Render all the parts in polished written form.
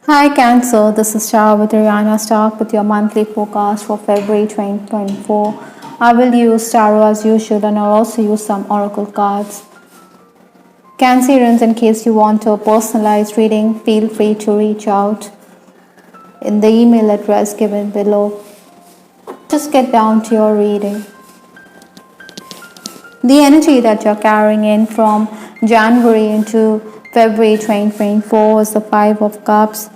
Hi Cancer, this is Shah with Ariana Stock with your monthly forecast for February 2024. I will use tarot as usual and I'll also use some oracle cards. Cancerians, in case you want a personalized reading, feel free to reach out in the email address given below. Just get down to your reading. The energy that you're carrying in from January into February 2024 is the Five of Cups.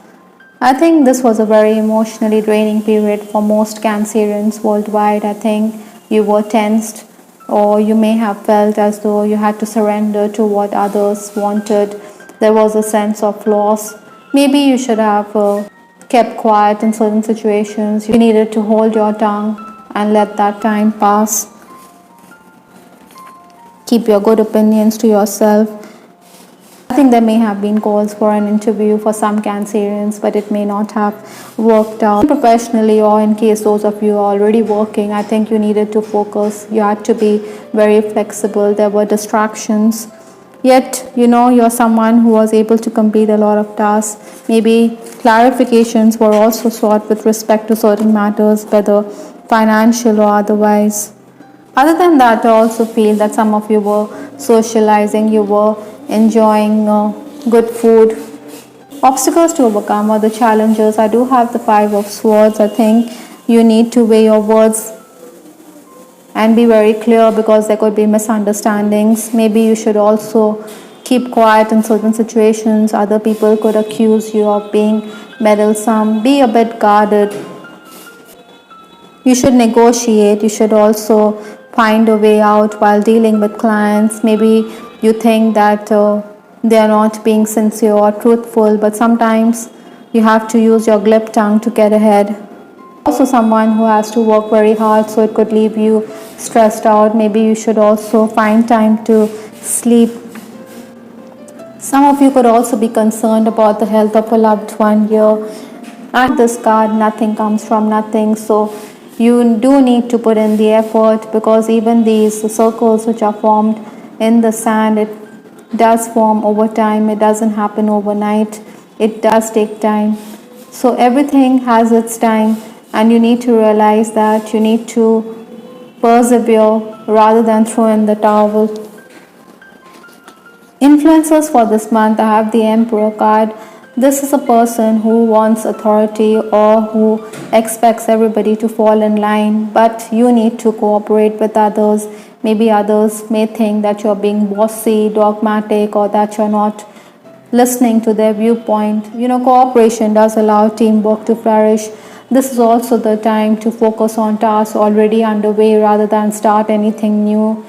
I think this was a very emotionally draining period for most Cancerians worldwide. I think you were tensed, or you may have felt as though you had to surrender to what others wanted. There was a sense of loss. Maybe you should have kept quiet in certain situations. You needed to hold your tongue and let that time pass. Keep your good opinions to yourself. I think there may have been calls for an interview for some Cancerians, but it may not have worked out professionally, or in case those of you are already working, I think you needed to focus. You had to be very flexible. There were distractions. Yet, you're someone who was able to complete a lot of tasks. Maybe clarifications were also sought with respect to certain matters, whether financial or otherwise. Other than that, I also feel that some of you were socializing, you were enjoying good food. Obstacles to overcome or the challenges. I do have the Five of Swords. I think you need to weigh your words and be very clear, because there could be misunderstandings. Maybe you should also keep quiet in certain situations. Other people could accuse you of being meddlesome. Be a bit guarded. You should negotiate. You should also find a way out while dealing with clients. Maybe you think that they are not being sincere or truthful, but sometimes you have to use your glib tongue to get ahead. Also someone who has to work very hard, so it could leave you stressed out. Maybe you should also find time to sleep. Some of you could also be concerned about the health of a loved one here. And this card, nothing comes from nothing, so you do need to put in the effort, because even these circles which are formed in the sand, it does form over time. It doesn't happen overnight. It does take time. So everything has its time, and you need to realize that you need to persevere rather than throw in the towel. Influencers for this month, I have the Emperor card. This is a person who wants authority or who expects everybody to fall in line, but you need to cooperate with others. Maybe others may think that you're being bossy, dogmatic, or that you're not listening to their viewpoint. Cooperation does allow teamwork to flourish. This is also the time to focus on tasks already underway rather than start anything new.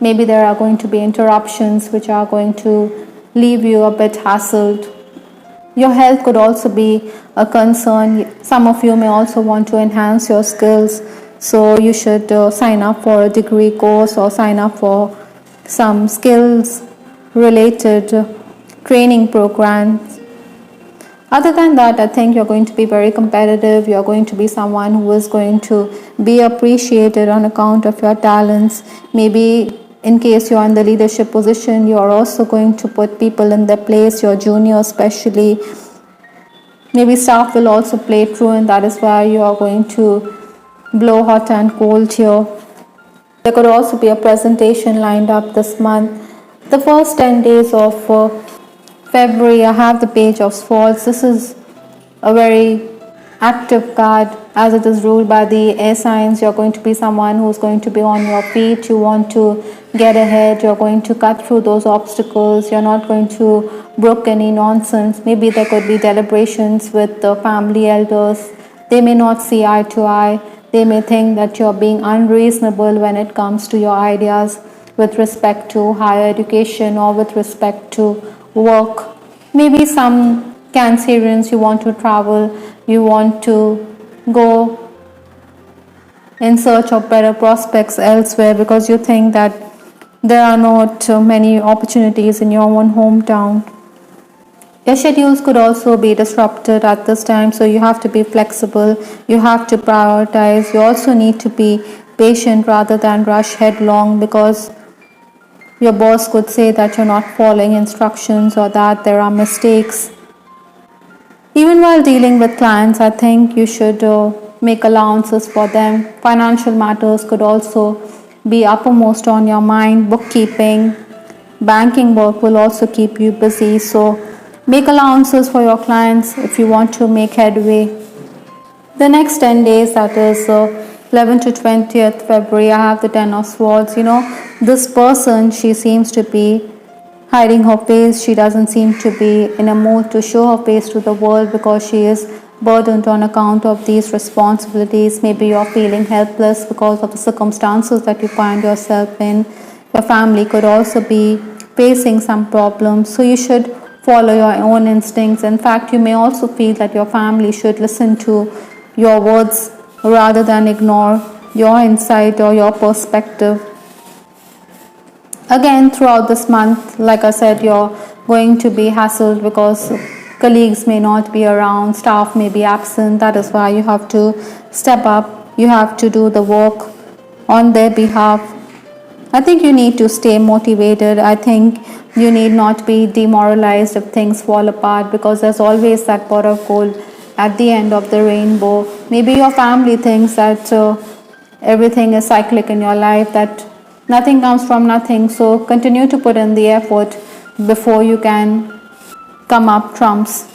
Maybe there are going to be interruptions which are going to leave you a bit hassled. Your health could also be a concern. Some of you may also want to enhance your skills, so you should sign up for a degree course or sign up for some skills related training programs. Other than that, I think you're going to be very competitive. You're going to be someone who is going to be appreciated on account of your talents. Maybe in case you're in the leadership position, you're also going to put people in their place, your junior especially. Maybe staff will also play truant. That is why you are going to blow hot and cold here. There could also be a presentation lined up this month. The first 10 days of February, I have the Page of Swords. This is a very active card, as it is ruled by the air signs. You're going to be someone who's going to be on your feet. You want to get ahead. You're going to cut through those obstacles. You're not going to brook any nonsense. Maybe there could be deliberations with the family elders. They may not see eye to eye. They may think that you're being unreasonable when it comes to your ideas with respect to higher education or with respect to work. Maybe some Cancerians, you want to travel, you want to go in search of better prospects elsewhere, because you think that there are not many opportunities in your own hometown. Your schedules could also be disrupted at this time, so you have to be flexible, you have to prioritize. You also need to be patient rather than rush headlong, because your boss could say that you're not following instructions or that there are mistakes. Even while dealing with clients, I think you should make allowances for them. Financial matters could also be uppermost on your mind. Bookkeeping, banking work will also keep you busy. So make allowances for your clients if you want to make headway. The next 10 days, that is 11 to 20th February, I have the 10 of Swords. This person, she seems to be hiding her face. She doesn't seem to be in a mood to show her face to the world because she is burdened on account of these responsibilities. Maybe you're feeling helpless because of the circumstances that you find yourself in. Your family could also be facing some problems, so you should follow your own instincts. In fact, you may also feel that your family should listen to your words rather than ignore your insight or your perspective. Again, throughout this month, like I said, you're going to be hassled because colleagues may not be around, staff may be absent. That is why you have to step up, you have to do the work on their behalf. I think you need to stay motivated. I think you need not be demoralized if things fall apart, because there's always that pot of gold at the end of the rainbow. Maybe your family thinks that everything is cyclic in your life, that nothing comes from nothing. So continue to put in the effort before you can come up trumps.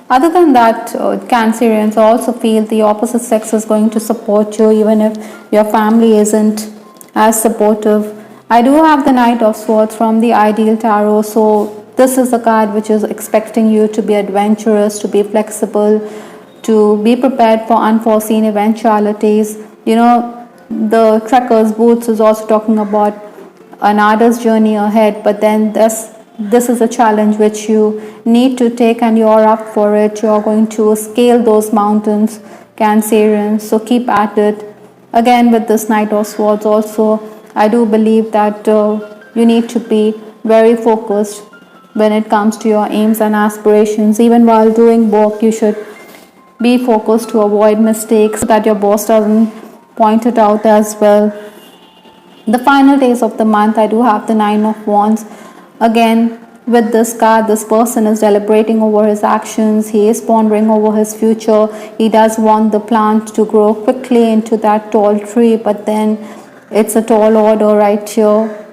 Other than that, Cancerians also feel the opposite sex is going to support you even if your family isn't as supportive. I do have the Knight of Swords from the Ideal Tarot, so this is a card which is expecting you to be adventurous, to be flexible, to be prepared for unforeseen eventualities. The trekker's boots is also talking about an artist's journey ahead, but then this is a challenge which you need to take, and you're up for it. You're going to scale those mountains, Cancerians, so keep at it. Again, with this Knight of Swords also, I do believe that you need to be very focused when it comes to your aims and aspirations. Even while doing work, you should be focused to avoid mistakes so that your boss doesn't point it out as well. The final days of the month, I do have the Nine of Wands. Again, with this card, this person is deliberating over his actions. He is pondering over his future. He does want the plant to grow quickly into that tall tree, but then it's a tall order right here.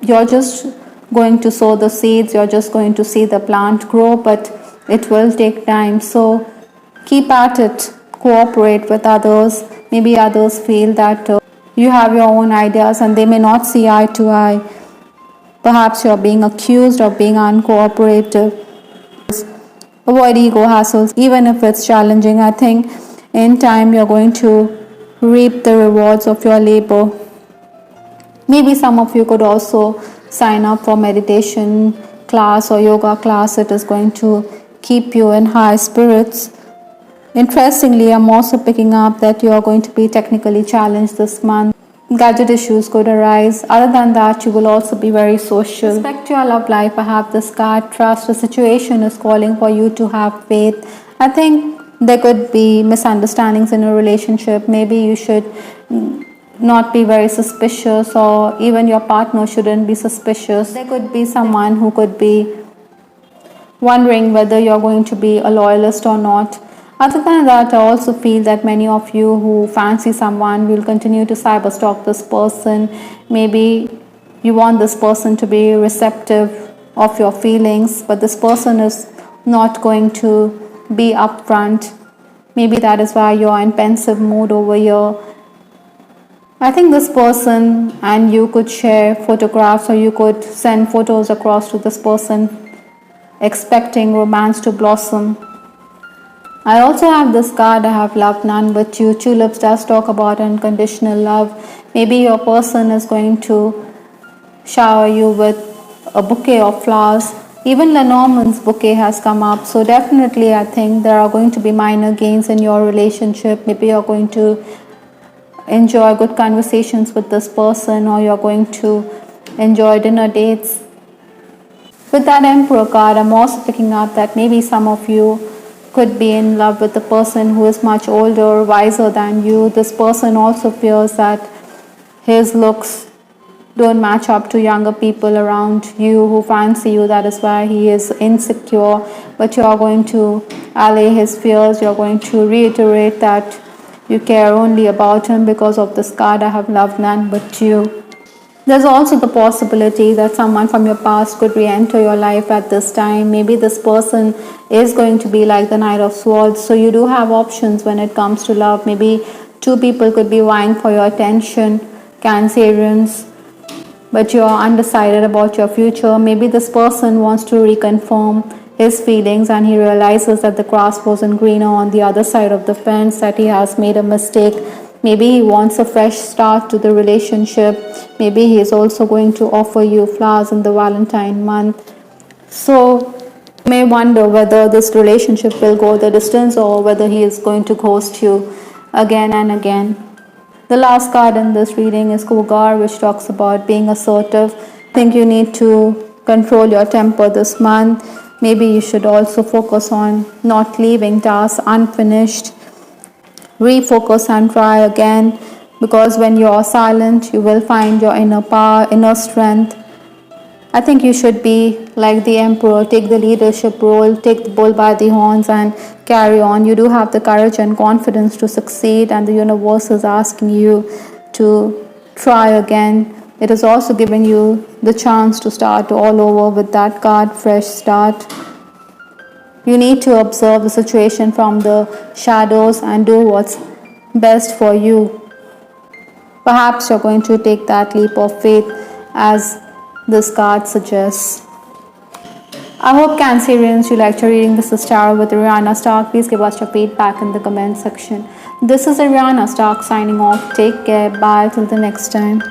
You're just going to sow the seeds. You're just going to see the plant grow, but it will take time. So keep at it. Cooperate with others. Maybe others feel that you have your own ideas and they may not see eye to eye. Perhaps you're being accused of being uncooperative. Avoid ego hassles, even if it's challenging. I think in time you're going to reap the rewards of your labor. Maybe some of you could also sign up for meditation class or yoga class. It is going to keep you in high spirits. Interestingly, I'm also picking up that you are going to be technically challenged this month. Gadget issues could arise. Other than that, you will also be very social. Respect your love life. I have this card. Trust. The situation is calling for you to have faith. I think there could be misunderstandings in a relationship. Maybe you should not be very suspicious, or even your partner shouldn't be suspicious. There could be someone who could be wondering whether you're going to be a loyalist or not. Other than that, I also feel that many of you who fancy someone will continue to cyber stalk this person. Maybe you want this person to be receptive of your feelings, but this person is not going to be upfront. Maybe that is why you're in pensive mood over here. I think this person and you could share photographs, or you could send photos across to this person expecting romance to blossom. I also have this card. I have Love None But You. Tulips does talk about unconditional love. Maybe your person is going to shower you with a bouquet of flowers. Even Lenormand's bouquet has come up. So definitely I think there are going to be minor gains in your relationship. Maybe you're going to enjoy good conversations with this person, or you're going to enjoy dinner dates. With that Emperor card, I'm also picking up that maybe some of you could be in love with a person who is much older, wiser than you. This person also fears that his looks don't match up to younger people around you who fancy you. That is why he is insecure, but you are going to allay his fears. You're going to reiterate that you care only about him. Because of this card, I have loved none but you. There's also the possibility that someone from your past could re-enter your life at this time. Maybe this person is going to be like the Knight of Swords. So you do have options when it comes to love. Maybe two people could be vying for your attention, Cancerians, but you're undecided about your future. Maybe this person wants to reconfirm his feelings and he realizes that the grass wasn't greener on the other side of the fence, that he has made a mistake. Maybe he wants a fresh start to the relationship. Maybe he is also going to offer you flowers in the Valentine month. So you may wonder whether this relationship will go the distance or whether he is going to ghost you again and again. The last card in this reading is Cougar, which talks about being assertive. I think you need to control your temper this month. Maybe you should also focus on not leaving tasks unfinished. Refocus and try again, because when you are silent, you will find your inner power, inner strength. I think you should be like the emperor, take the leadership role, take the bull by the horns and carry on. You do have the courage and confidence to succeed, and the universe is asking you to try again. It is also giving you the chance to start all over with that card, fresh start. You need to observe the situation from the shadows and do what's best for you. Perhaps you're going to take that leap of faith as this card suggests. I hope Cancerians you liked your reading. This is Tarot with Ariana Stark. Please give us your feedback in the comment section. This is Ariana Stark signing off. Take care. Bye till the next time.